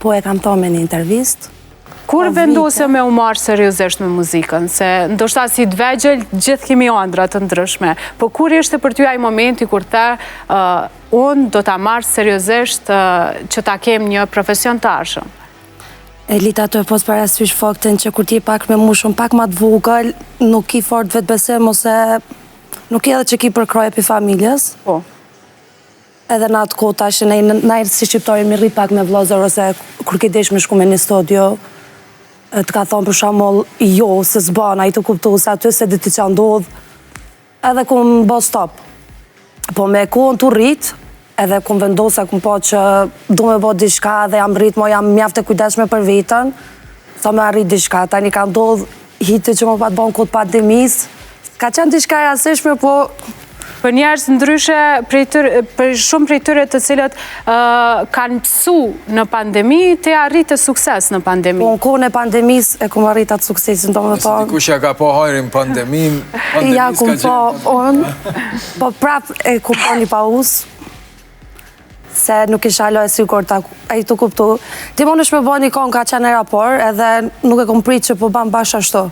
Po e kam thonë me një intervistë. Kur vendose me u marrë seriozisht me muzikën? Se ndoshta si të vegjël, gjithë kemi ëndra të ndryshme. Po kur ishte për ty ai momenti kur the, unë do ta marr seriozisht që ta kem një profesion të arshëm? Elita të e pos parasysh faktin që kur ti pak me mushën pak ma të vogël, nuk ki fort vetë besim ose nuk i edhe që ki përkroj për familjes. Po. Edhe në atë kota që na si shqiptari mi rrit pak me vlozër ose kur ki desh me shku me një studio, të ka thonë për shamoll jo, se s'bana, i të kuptu se aty se di ti që ndodh, edhe ku më bo stop. Po me kohën të rrit, edhe ku më vendosa, ku më po që du me bo diçka dhe jam rrit, mo jam mjafte kujdeshme për vetën, sa me arrit diçka. Tani ka ndodh hitë që më pa të bo në kodë pandemis, ka qenë diçka e rasishme, po... Për njerëz ndryshe, për shumë prej tyre të cilët kanë pësu në pandemi, te arritë sukses në pandemi. Po në kohën e pandemis e ku më arrit atë suksesin, do më thonë. Dikush ja ka po hajrin pandemin, ja ku po unë, po prap e ku po një paus, se nuk isha lo e sigur ta e të kuptu. Ti më nësh me bo një kohën ka qenë e rapor, edhe nuk e kom prit që po ban bash ashtu.